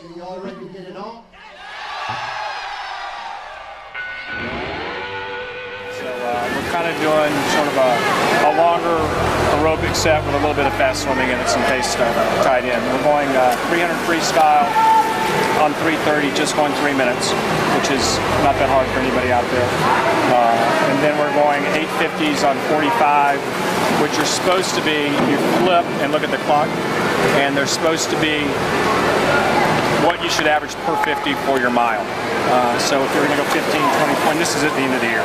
Y'all ready to get it on? So we're kind of doing sort of a longer aerobic set with a little bit of fast swimming and some pace stuff tied in. We're going 300 freestyle on 3:30, just going 3 minutes, which is not that hard for anybody out there. And then we're going 850s on 45, which are supposed to be, you flip and look at the clock, and they're supposed to be what you should average per 50 for your mile. So if you're going to go 15, 24, and this is at the end of the year.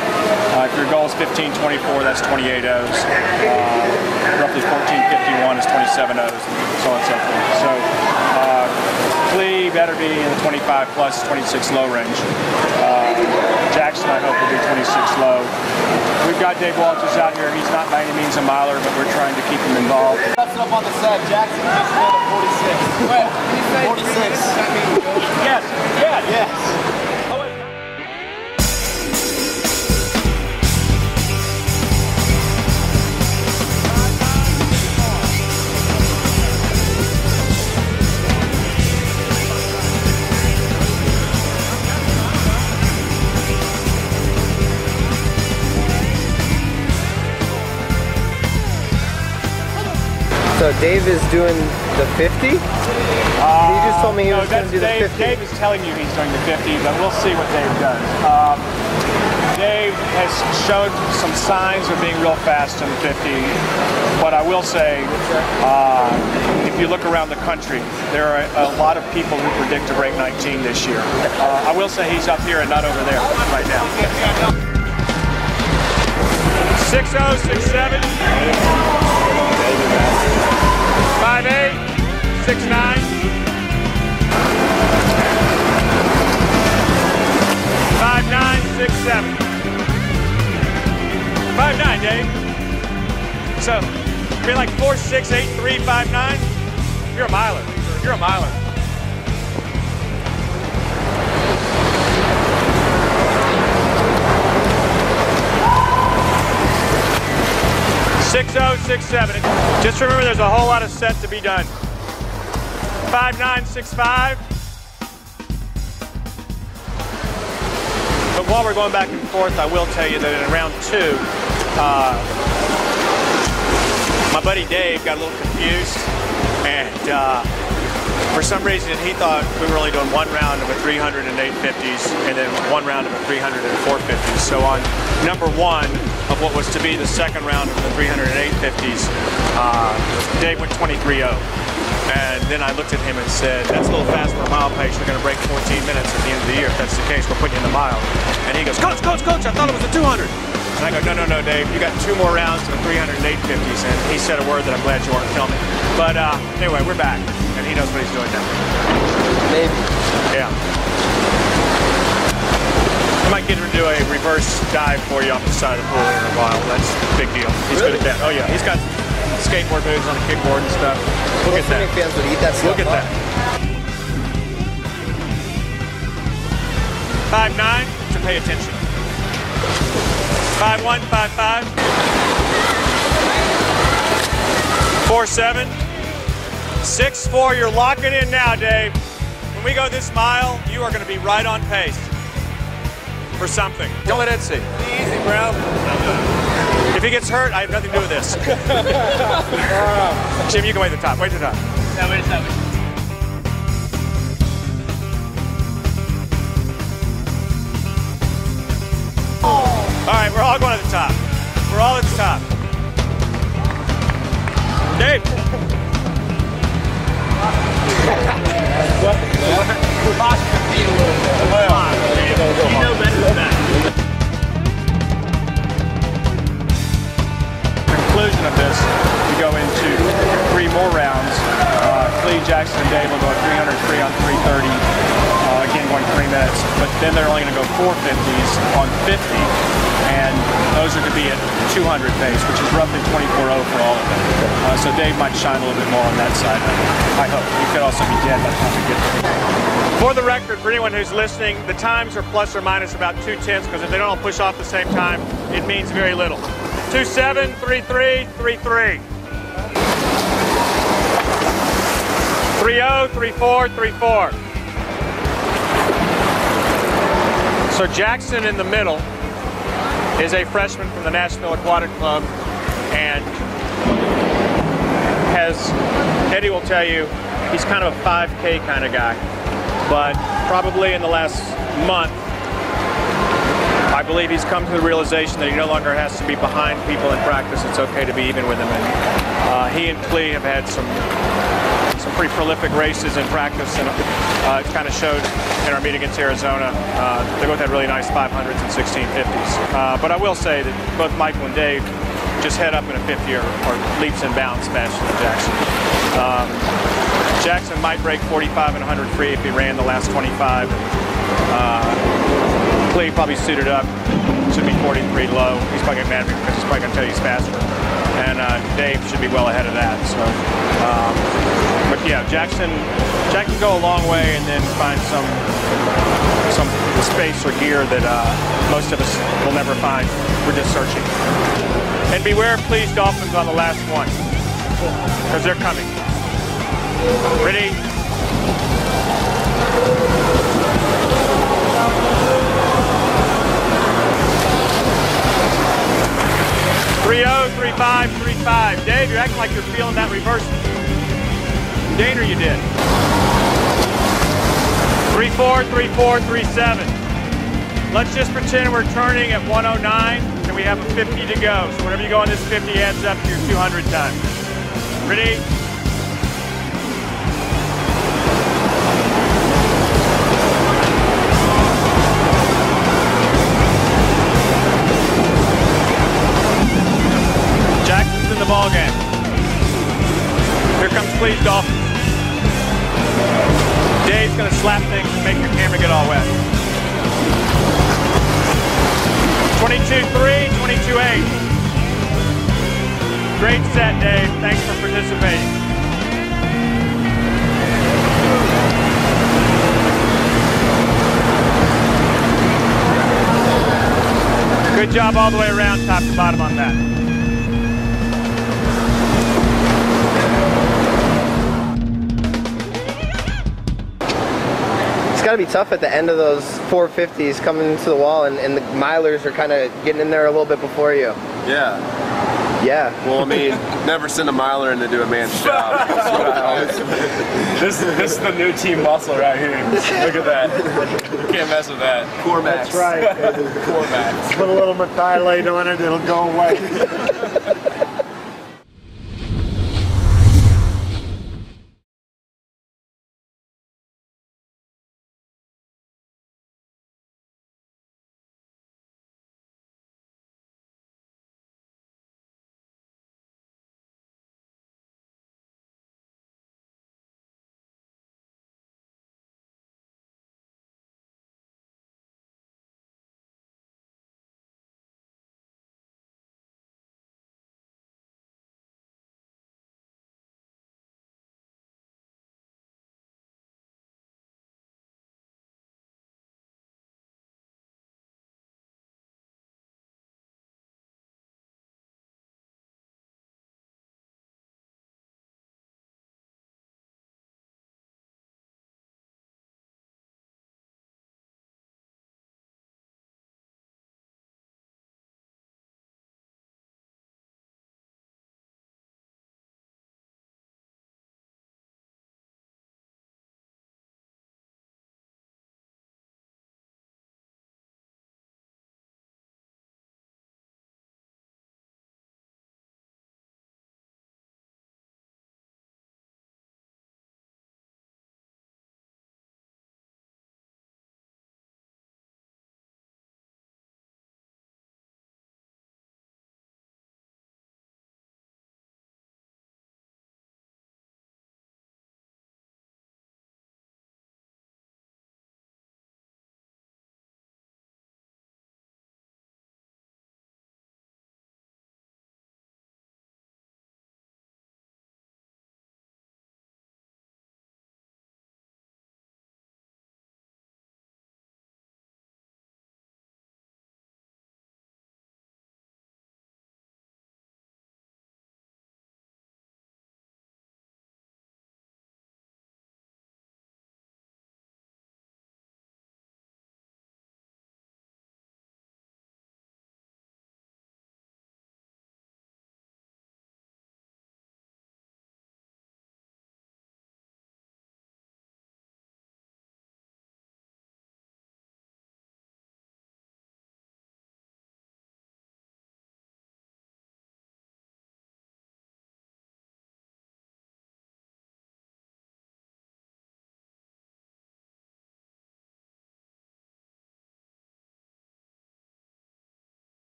If your goal is 15, 24, that's 28 O's. Roughly 14, 51 is 27 O's, so on and so forth. So Clee better be in the 25 plus 26 low range. Jackson, I hope, will be 26 low. We've got Dave Walters out here. He's not by any means a miler, but we're trying to keep him involved. That's up on the set. Jackson just did a 46. Wait, 46. Yes. Yeah. Yes. So Dave is doing the 50? He just told me he was going to do the 50. Dave is telling you he's doing the 50, but we'll see what Dave does. Dave has shown some signs of being real fast in the 50, but I will say, if you look around the country, there are a lot of people who predict to break 19 this year. I will say he's up here and not over there right now. 6'0", 6'7". 5'8", 6'9". 5'9", 6'7". 5'9", Dave. So, be like 4'6", 8'3", 5'9". You're a miler. You're a miler. .60, 6'7". Just remember there's a whole lot of set to be done. 5'9", 6'5". But while we're going back and forth, I will tell you that in round 2, my buddy Dave got a little confused, and for some reason he thought we were only doing one round of a 300 and 850s and then one round of a 300 and 450s. So on number 1 of what was to be the second round of the 300 and 850s, Dave went 23-0. And then I looked at him and said, that's a little fast for a mile pace. You're going to break 14 minutes at the end of the year. If that's the case, we're putting you in the mile. And he goes, Coach, I thought it was a 200. And I go, no, Dave, you got 2 more rounds of the 300 and 850s. And he said a word that I'm glad you weren't filming. But anyway, we're back. And he knows what he's doing now. Maybe. Yeah. I might get him to do a reverse dive for you off the side of the pool here in a while. That's a big deal. He's good at that. Oh, yeah. He's got skateboard moves on the kickboard and stuff. Look at that. Fans would eat that stuff. Look at that. 5'9", so pay attention. 5'1", 5'5". 4'7". 6'4", you're locking in now, Dave. When we go this mile, you are going to be right on pace for something. Don't let Ed see. Easy, bro. If he gets hurt, I have nothing to do with this. Jim, you can wait at the top. Wait at the top. No, wait a second. All right, we're all going to the top. We're all at the top. Dave. What? Boss your feet a little bit. Come on, Dave. You know better than that. Conclusion of this, we go into 3 more rounds. Clee, Jackson, and Dave will go 300 free on 330. Again, going 3 minutes. But then they're only going to go 450s on 50. And those are going to be at 200 pace, which is roughly 24-0 for all of them. So Dave might shine a little bit more on that side. I hope. He could also be dead by the time we get there. For the record, for anyone who's listening, the times are plus or minus about 2/10, because if they don't all push off at the same time, it means very little. 2.7, 3.3, 3.3. 3.0, 3.4, 3.4. So Jackson in the middle is a freshman from the Nashville Aquatic Club, and Eddie will tell you, he's kind of a 5K kind of guy. But probably in the last month, I believe he's come to the realization that he no longer has to be behind people in practice. It's okay to be even with them. And he and Clee have had some pretty prolific races in practice, and it kind of showed in our meet against Arizona. They both had really nice 500s and 1650s. But I will say that both Michael and Dave just head up in a 50 or leaps and bounds faster than Jackson. Jackson might break 45 and 100 free if he ran the last 25. Clee probably suited up, should be 43 low. He's probably getting mad at me because he's probably going to tell you he's faster. And Dave should be well ahead of that. So, but yeah, Jack can go a long way and then find some space or gear that most of us will never find. We're just searching. And beware, please, dolphins on the last one, because they're coming. Ready? 3-0, 3-5, 3-5. Dave, you're acting like you're feeling that reverse gainer you did. 3-4, 3-4, 3-7. Let's just pretend we're turning at 109 and we have a 50 to go. So whenever you go on this 50, adds up to your 200 time. Ready? Jackson's in the ball game. Here comes Cleve's Dolphins. Dave's gonna slap things and make your camera get all wet. 22-3, 22-8. Great set, Dave. Thanks for participating. Good job all the way around, top to bottom on that. It's got to be tough at the end of those 450s coming into the wall, and the milers are kind of getting in there a little bit before you. Yeah. Yeah. Well, I mean, never send a miler in to do a man's job. This is the new team muscle right here. Look at that. You can't mess with that. Core max. That's right. Core max. Put a little methylate on it, it'll go away.